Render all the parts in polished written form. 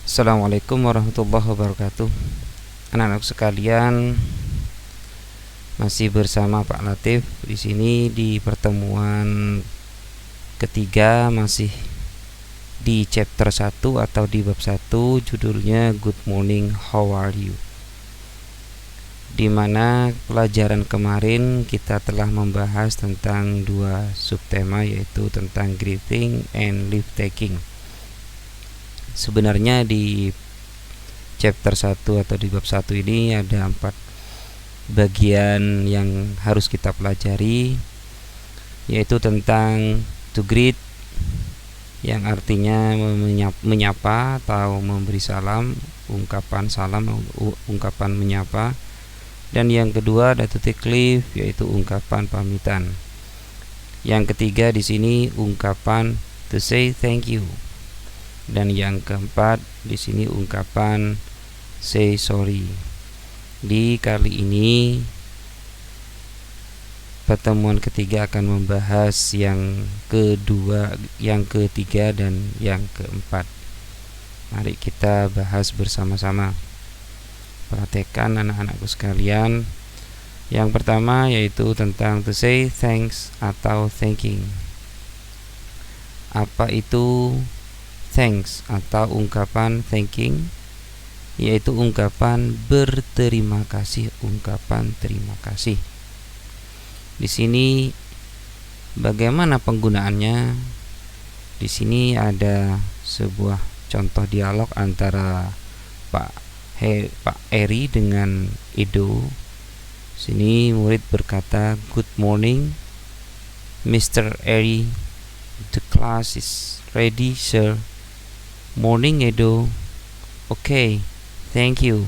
Assalamualaikum warahmatullahi wabarakatuh. Anak-anak sekalian, masih bersama Pak Latif di sini di pertemuan ketiga, masih di chapter 1 atau di bab 1, judulnya Good Morning, How Are You? Di mana pelajaran kemarin kita telah membahas tentang dua subtema, yaitu tentang greeting and leave taking. Sebenarnya di chapter 1 atau di bab 1 ini ada 4 bagian yang harus kita pelajari, yaitu tentang to greet, yang artinya menyapa atau memberi salam, ungkapan salam, ungkapan menyapa. Dan yang kedua ada to take leave, yaitu ungkapan pamitan. Yang ketiga di sini ungkapan to say thank you. Dan yang keempat di sini ungkapan say sorry. Di kali ini pertemuan ketiga akan membahas yang kedua, yang ketiga, dan yang keempat. Mari kita bahas bersama-sama. Perhatikan anak-anakku sekalian. Yang pertama yaitu tentang to say thanks atau thanking. Apa itu thanks atau ungkapan thanking? Yaitu ungkapan berterima kasih, ungkapan terima kasih. Di sini bagaimana penggunaannya? Di sini ada sebuah contoh dialog antara Pak Eri dengan Edo. Sini murid berkata, "Good morning, Mr. Eri. The class is ready, sir." "Morning, Edo." "Okay, thank you."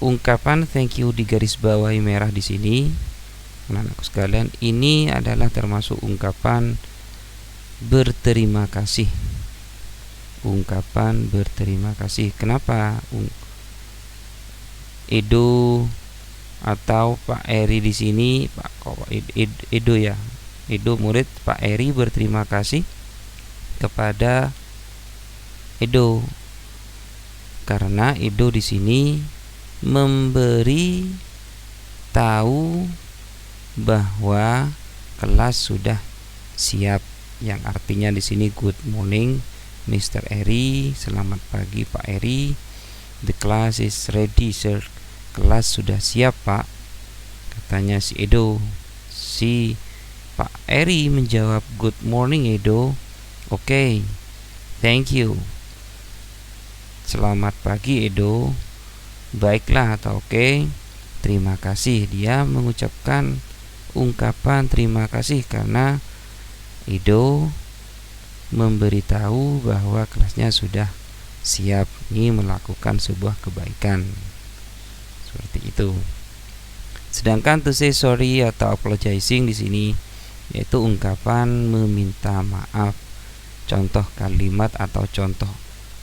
Ungkapan thank you di garis bawahi merah di sini, anak-anakku sekalian, ini adalah termasuk ungkapan berterima kasih. Ungkapan berterima kasih. Kenapa Edo atau Pak Eri di sini, Edo ya. Edo murid Pak Eri berterima kasih kepada Edo karena Edo di sini memberi tahu bahwa kelas sudah siap, yang artinya di sini good morning Mr. Eri, selamat pagi Pak Eri. The class is ready, sir. Kelas sudah siap, Pak, katanya si Edo. Si Pak Eri menjawab, "Good morning, Edo." "Okay, thank you." Selamat pagi, Edo. Baiklah atau oke, terima kasih. Dia mengucapkan ungkapan terima kasih karena Edo memberitahu bahwa kelasnya sudah siap nih melakukan sebuah kebaikan. Seperti itu. Sedangkan to say sorry atau apologizing di sini yaitu ungkapan meminta maaf. Contoh kalimat atau contoh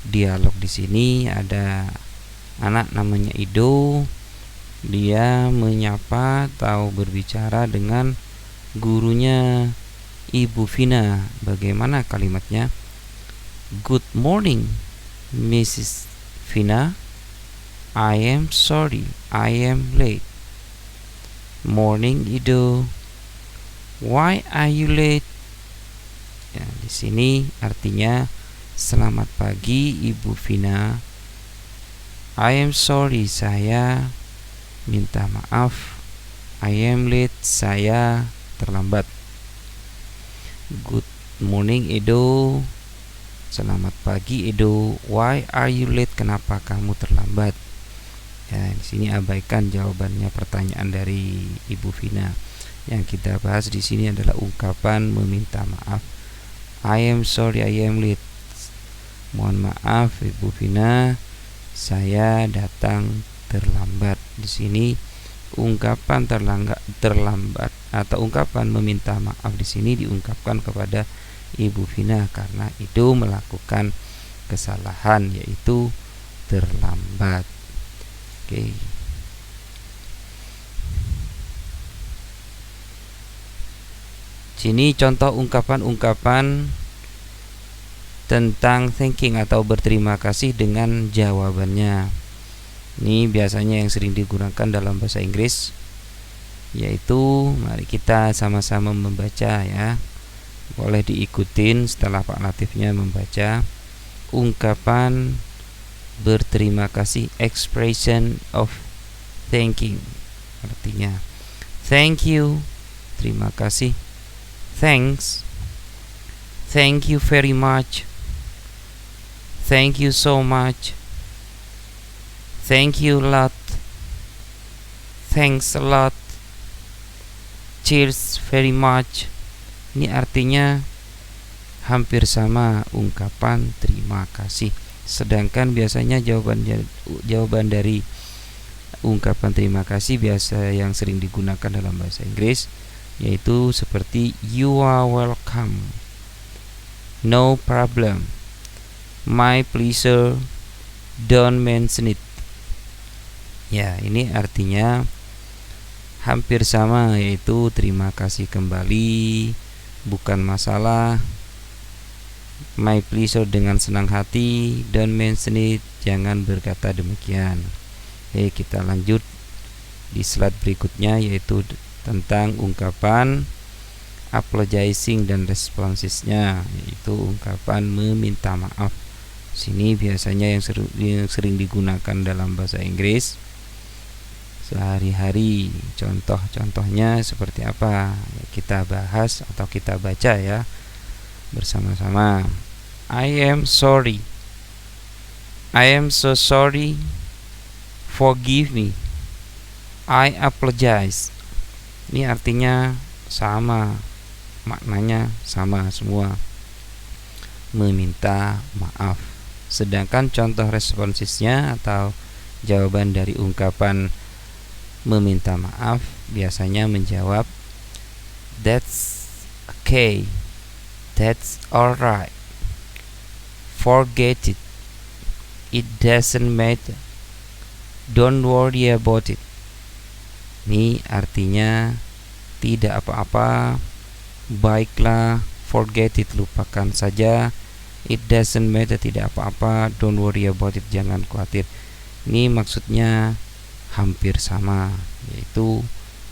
dialog di sini ada anak namanya Edo. Dia menyapa atau berbicara dengan gurunya Ibu Vina. Bagaimana kalimatnya? "Good morning, Mrs. Vina. I am sorry, I am late." "Morning, Edo. Why are you late?" Ya, di sini artinya selamat pagi Ibu Vina. I am sorry, saya minta maaf. I am late, saya terlambat. Good morning, Edo. Selamat pagi, Edo. Why are you late? Kenapa kamu terlambat? Ya, di sini abaikan jawabannya pertanyaan dari Ibu Vina. Yang kita bahas di sini adalah ungkapan meminta maaf. I am sorry, I am late. Mohon maaf, Ibu Vina, saya datang terlambat. Di sini ungkapan terlambat atau ungkapan meminta maaf di sini diungkapkan kepada Ibu Vina karena itu melakukan kesalahan, yaitu terlambat. Oke. Sini contoh ungkapan-ungkapan tentang thanking atau berterima kasih dengan jawabannya. Ini biasanya yang sering digunakan dalam bahasa Inggris, yaitu mari kita sama-sama membaca ya. Boleh diikutin setelah Pak Latifnya membaca. Ungkapan berterima kasih, expression of thanking. Artinya thank you, terima kasih. Thanks, thank you very much. Thank you so much. Thank you a lot. Thanks a lot. Cheers very much. Ini artinya hampir sama ungkapan terima kasih. Sedangkan biasanya jawaban dari ungkapan terima kasih biasa yang sering digunakan dalam bahasa Inggris yaitu seperti you are welcome, no problem, my pleasure, don't mention it. Ya, ini artinya hampir sama, yaitu terima kasih kembali, bukan masalah, my pleasure dengan senang hati, don't mention it, jangan berkata demikian. Oke, kita lanjut di slide berikutnya, yaitu tentang ungkapan apologizing dan responsesnya, yaitu ungkapan meminta maaf. Sini biasanya yang sering digunakan dalam bahasa Inggris sehari-hari. Contoh-contohnya seperti apa? Kita bahas atau kita baca ya bersama-sama. I am sorry. I am so sorry. Forgive me. I apologize. Ini artinya sama, maknanya sama semua, meminta maaf. Sedangkan contoh responsesnya atau jawaban dari ungkapan meminta maaf biasanya menjawab that's okay, that's alright, forget it, it doesn't matter, don't worry about it. Ini artinya tidak apa-apa, baiklah, forget it, lupakan saja, it doesn't matter, tidak apa-apa, don't worry about it, jangan khawatir. Ini maksudnya hampir sama, yaitu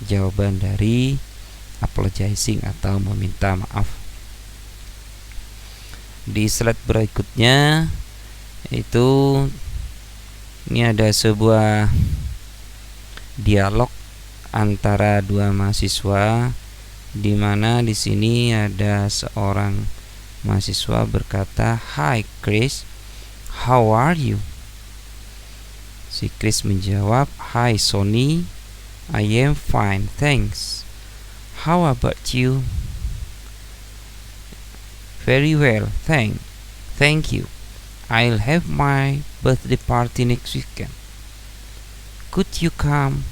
jawaban dari apologizing atau meminta maaf. Di slide berikutnya itu ini ada sebuah dialog antara dua mahasiswa, di mana di sini ada seorang mahasiswa berkata, "Hi Chris, how are you?" Si Chris menjawab, "Hi Sonny, I am fine, thanks. How about you?" "Very well, thank you. I'll have my birthday party next weekend. Could you come?"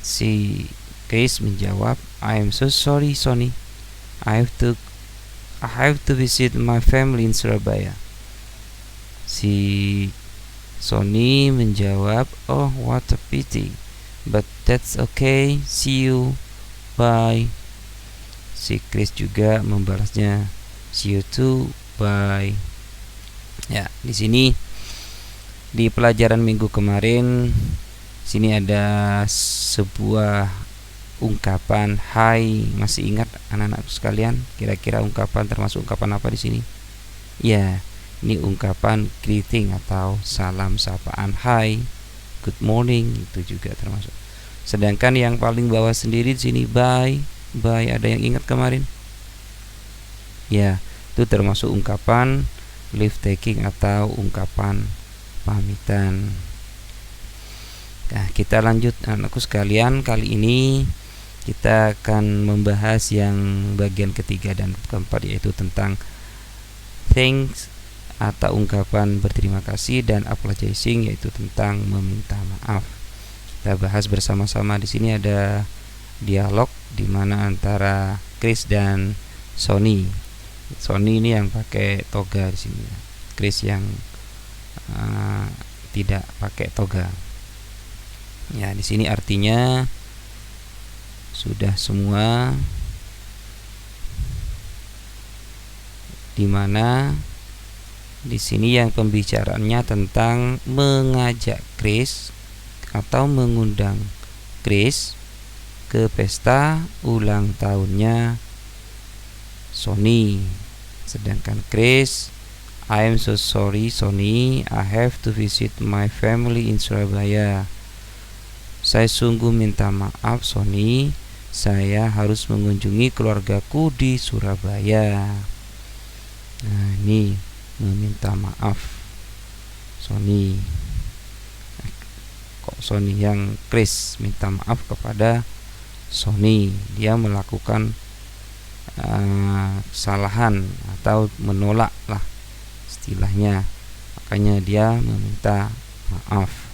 Si Chris menjawab, "I am so sorry, Sonny. I have to visit my family in Surabaya." Si Sonny menjawab, "Oh, what a pity. But that's okay. See you. Bye." Si Chris juga membalasnya, "See you too. Bye." Ya, di sini di pelajaran minggu kemarin sini ada sebuah ungkapan hai. Masih ingat anak-anak sekalian? Kira-kira ungkapan termasuk ungkapan apa di sini? Ya, ini ungkapan greeting atau salam sapaan, hai, good morning, itu juga termasuk. Sedangkan yang paling bawah sendiri di sini bye. Ada yang ingat kemarin? Ya, itu termasuk ungkapan leave taking atau ungkapan pamitan. Nah, kita lanjut anakku sekalian. Kali ini kita akan membahas yang bagian ketiga dan keempat, yaitu tentang thanks atau ungkapan berterima kasih dan apologizing, yaitu tentang meminta maaf. Kita bahas bersama-sama. Di sini ada dialog di mana antara Chris dan Sonny. Sonny ini yang pakai toga di sini. Chris yang tidak pakai toga. Ya, di sini artinya sudah semua di mana di sini yang pembicaraannya tentang mengajak Chris atau mengundang Chris ke pesta ulang tahunnya Sony. Sedangkan Chris, I'm so sorry Sony, I have to visit my family in Surabaya. Saya sungguh minta maaf Sony, saya harus mengunjungi keluargaku di Surabaya. Nah, ini meminta maaf Sony. Kok Sony yang Chris minta maaf kepada Sony, dia melakukan kesalahan atau menolak lah istilahnya, makanya dia meminta maaf.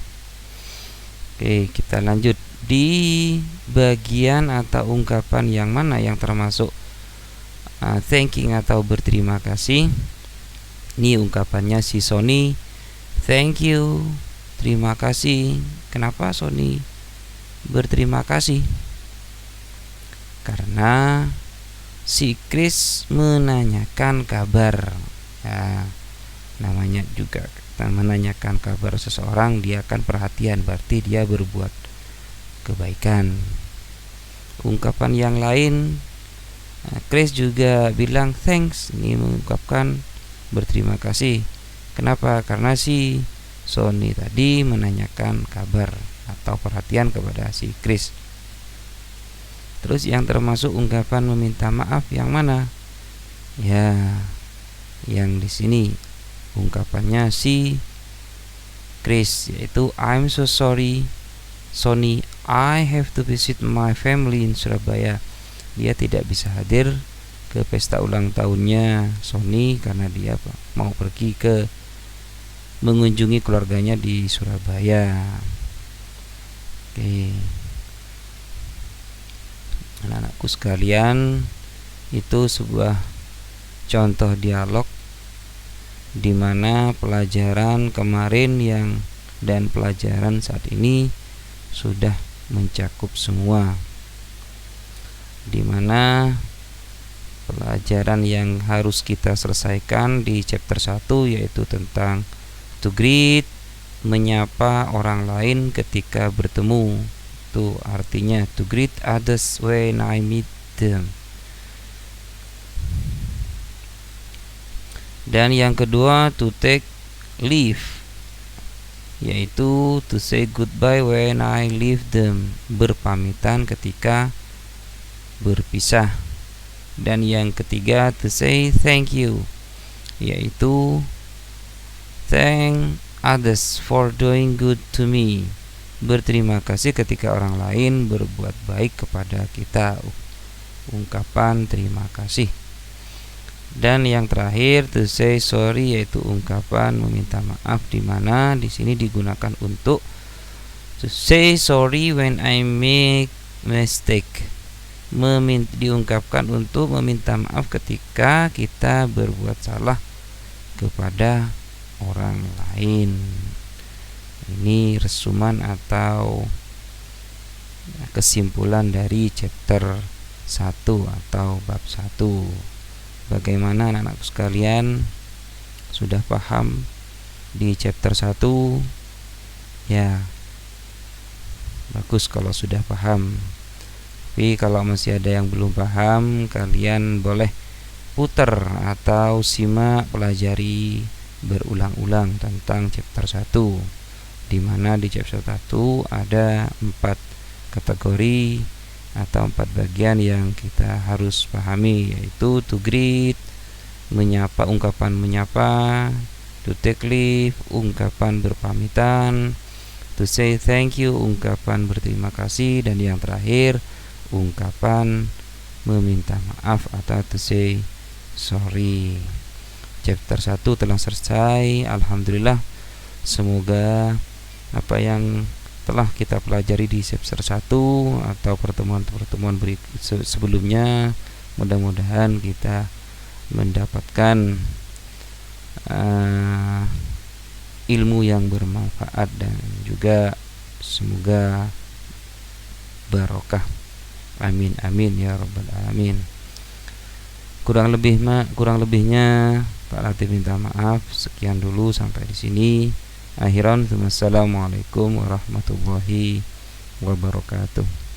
Oke, kita lanjut di bagian atau ungkapan yang mana yang termasuk thanking atau berterima kasih. Ini ungkapannya si Sony, thank you, terima kasih. Kenapa Sony berterima kasih? Karena si Chris menanyakan kabar. Ya, namanya juga menanyakan kabar seseorang, dia akan perhatian, berarti dia berbuat kebaikan. Ungkapan yang lain, Chris juga bilang thanks, ini mengungkapkan berterima kasih. Kenapa? Karena si Sony tadi menanyakan kabar atau perhatian kepada si Chris. Terus yang termasuk ungkapan meminta maaf yang mana? Ya, yang di sini ungkapannya si Chris, yaitu I'm so sorry Sony, I have to visit my family in Surabaya. Dia tidak bisa hadir ke pesta ulang tahunnya Sony karena dia mau pergi ke mengunjungi keluarganya di Surabaya. Oke, anak-anakku sekalian, itu sebuah contoh dialog di mana pelajaran kemarin dan pelajaran saat ini sudah mencakup semua, di mana pelajaran yang harus kita selesaikan di chapter 1 yaitu tentang to greet, menyapa orang lain ketika bertemu. Itu artinya to greet others when I meet them. Dan yang kedua to take leave, yaitu to say goodbye when I leave them, berpamitan ketika berpisah. Dan yang ketiga to say thank you, yaitu thank others for doing good to me, berterima kasih ketika orang lain berbuat baik kepada kita, ungkapan terima kasih. Dan yang terakhir to say sorry, yaitu ungkapan meminta maaf, di mana di sini digunakan untuk to say sorry when I make mistake, diungkapkan untuk meminta maaf ketika kita berbuat salah kepada orang lain. Ini resuman atau kesimpulan dari chapter 1 atau bab 1. Bagaimana anak-anakku sekalian, sudah paham di chapter 1? Ya, bagus kalau sudah paham. Tapi kalau masih ada yang belum paham, kalian boleh putar atau simak, pelajari berulang-ulang tentang chapter 1, di mana di chapter 1 ada 4 kategori atau 4 bagian yang kita harus pahami, yaitu to greet, menyapa, ungkapan menyapa, to take leave, ungkapan berpamitan, to say thank you, ungkapan berterima kasih, dan yang terakhir ungkapan meminta maaf atau to say sorry. Chapter 1 telah selesai, alhamdulillah. Semoga apa yang telah kita pelajari di chapter 1 atau pertemuan-pertemuan sebelumnya, mudah-mudahan kita mendapatkan ilmu yang bermanfaat dan juga semoga barokah. Amin amin ya rabbal alamin. kurang lebihnya Pak Latif minta maaf. Sekian dulu sampai di sini. Akhiran, wassalamualaikum warahmatullahi wabarakatuh.